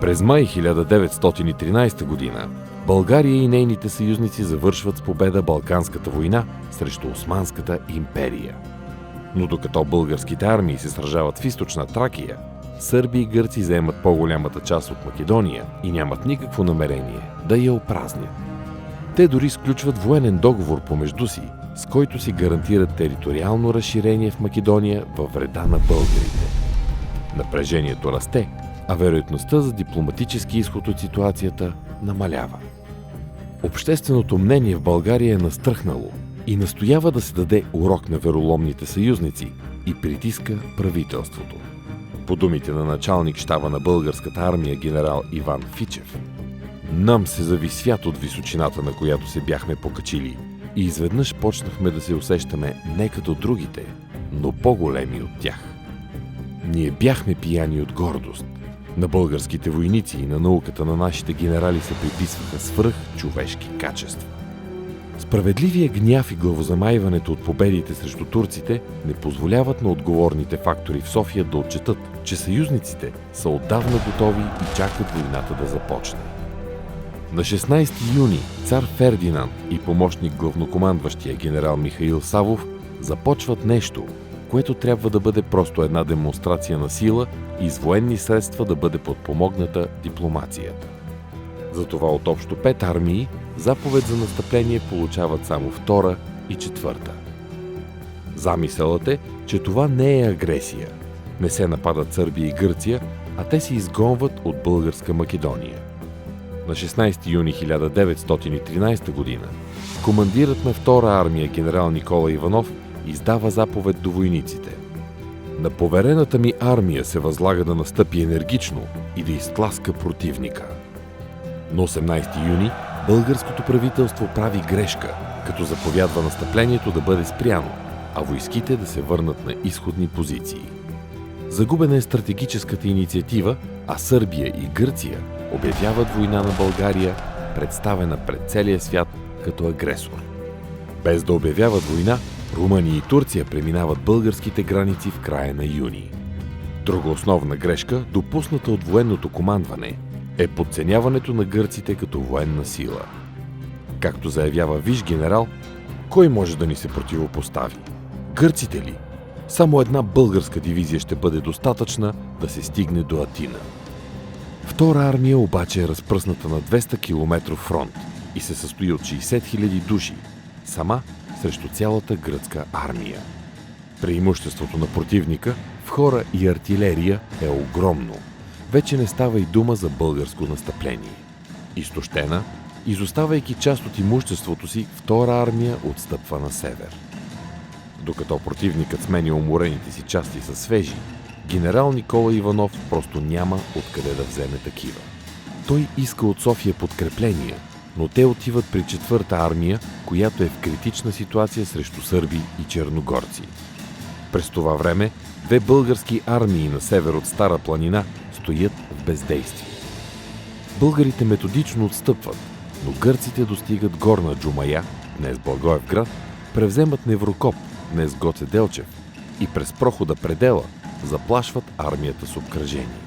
През май 1913 година България и нейните съюзници завършват с победа Балканската война срещу Османската империя. Но докато българските армии се сражават в източна Тракия, сърби и гърци заемат по-голямата част от Македония и нямат никакво намерение да я опразнят. Те дори сключват военен договор помежду си, с който си гарантират териториално разширение в Македония във вреда на българите. Напрежението расте, а вероятността за дипломатически изход от ситуацията намалява. Общественото мнение в България е настръхнало и настоява да се даде урок на вероломните съюзници и притиска правителството. По думите на началник щаба на българската армия генерал Иван Фичев: "Нам се зави свят от височината, на която се бяхме покачили, и изведнъж почнахме да се усещаме не като другите, но по-големи от тях. Ние бяхме пияни от гордост. На българските войници и на науката на нашите генерали се приписваха свръхчовешки качества. Справедливия гняв и главозамайването от победите срещу турците не позволяват на отговорните фактори в София да отчетат, че съюзниците са отдавна готови и чакат войната да започне. На 16 юни цар Фердинанд и помощник главнокомандващия генерал Михаил Савов започват нещо, което трябва да бъде просто една демонстрация на сила и с военни средства да бъде подпомогната дипломацията. Затова от общо 5 армии заповед за настъпление получават само 2 и 4. Замисълът е, че това не е агресия. Не се нападат Сърбия и Гърция, а те се изгонват от българска Македония. На 16 юни 1913 година командирът на 2 армия генерал Никола Иванов издава заповед до войниците: "На поверената ми армия се възлага да настъпи енергично и да изтласка противника." На 18 юни българското правителство прави грешка, като заповядва настъплението да бъде спряно, а войските да се върнат на изходни позиции. Загубена е стратегическата инициатива, а Сърбия и Гърция обявяват война на България, представена пред целия свят като агресор. Без да обявяват война, Румъния и Турция преминават българските граници в края на юни. Друга основна грешка, допусната от военното командване, е подценяването на гърците като военна сила. Както заявява висш генерал: "Кой може да ни се противопостави? Гърците ли? Само една българска дивизия ще бъде достатъчна да се стигне до Атина." 2 армия обаче е разпръсната на 200 км фронт и се състои от 60 000 души, сама срещу цялата гръцка армия. Преимуществото на противника в хора и артилерия е огромно. Вече не става и дума за българско настъпление. Изтощена, изоставайки част от имуществото си, 2 армия отстъпва на север. Докато противникът сменя уморените си части със свежи, генерал Никола Иванов просто няма откъде да вземе такива. Той иска от София подкрепления, но те отиват при 4-та армия, която е в критична ситуация срещу сърби и черногорци. През това време 2 български армии на север от Стара планина стоят в бездействие. Българите методично отстъпват, но гърците достигат Горна Джумая, днес Благоевград, превземат Неврокоп, днес Гоце Делчев, и през прохода Предела заплашват армията с обкръжение.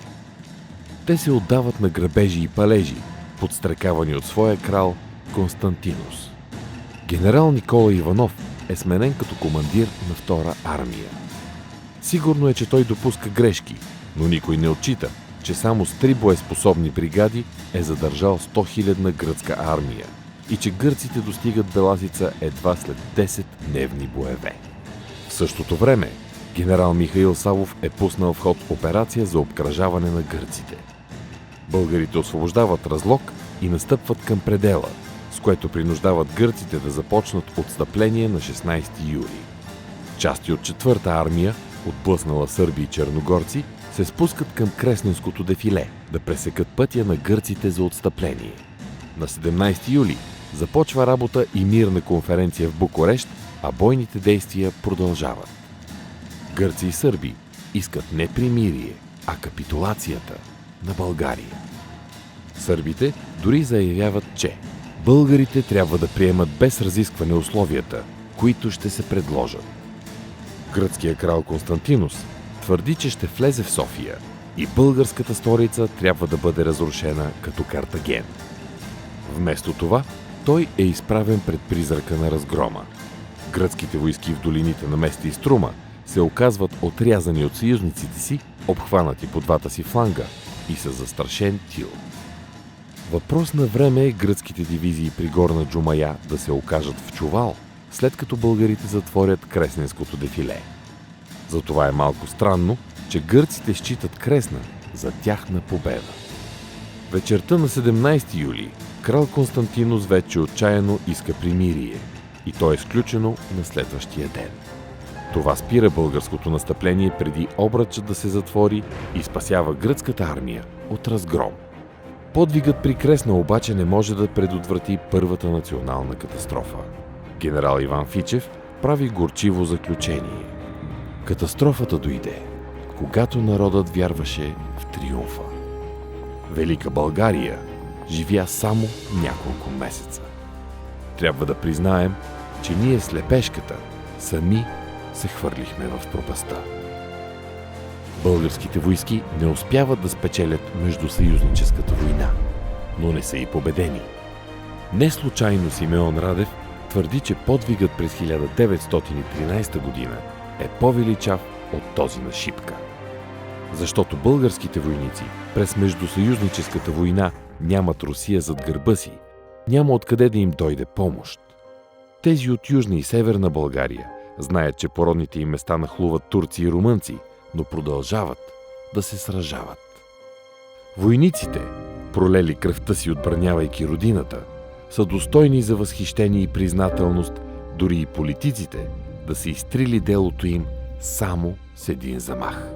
Те се отдават на грабежи и палежи, подстрекавани от своя крал Константинус. Генерал Никола Иванов е сменен като командир на 2 армия. Сигурно е, че той допуска грешки, но никой не отчита, че само с 3 боеспособни бригади е задържал 100 000 гръцка армия и че гърците достигат Белазица едва след 10-дневни боеве. В същото време генерал Михаил Савов е пуснал в ход операция за обкръжаване на гърците. Българите освобождават Разлог и настъпват към Предела, с което принуждават гърците да започнат отстъпление на 16 юли. Части от 4-та армия, отблъснала сърби и черногорци, се спускат към Кресненското дефиле да пресекат пътя на гърците за отстъпление. На 17 юли започва работа и мирна конференция в Букурещ, а бойните действия продължават. Гърци и сърби искат не примирие, а капитулацията на България. Сърбите дори заявяват, че българите трябва да приемат без разискване условията, които ще се предложат. Гръцкият крал Константинус твърди, че ще влезе в София, и българската столица трябва да бъде разрушена като Картаген. Вместо това, той е изправен пред призрака на разгрома. Гръцките войски в долините на Места и Струма се оказват отрязани от съюзниците си, обхванати по двата си фланга и са застрашен тил. Въпрос на време е гръцките дивизии при Горна Джумая да се окажат в чувал, след като българите затворят Кресненското дефиле. Затова е малко странно, че гърците считат Кресна за тяхна победа. Вечерта на 17 юли крал Константинос вече отчаяно иска примирие и то е сключено на следващия ден. Това спира българското настъпление преди обръчът да се затвори и спасява гръцката армия от разгром. Подвигът при Кресна обаче не може да предотврати първата национална катастрофа. Генерал Иван Фичев прави горчиво заключение. Катастрофата дойде, когато народът вярваше в триумфа. Велика България живя само няколко месеца. Трябва да признаем, че ние с лепешката сами се хвърлихме в пропастта. Българските войски не успяват да спечелят междусъюзническата война, но не са и победени. Не случайно Симеон Радев твърди, че подвигът през 1913 година е по-величав от този на Шипка. Защото българските войници през междусъюзническата война нямат Русия зад гърба си, няма откъде да им дойде помощ. Тези от Южна и Северна България знаят, че по родните им места нахлуват турци и румънци, но продължават да се сражават. Войниците, пролели кръвта си отбранявайки родината, са достойни за възхищение и признателност, дори и политиците да са изтрили делото им само с един замах.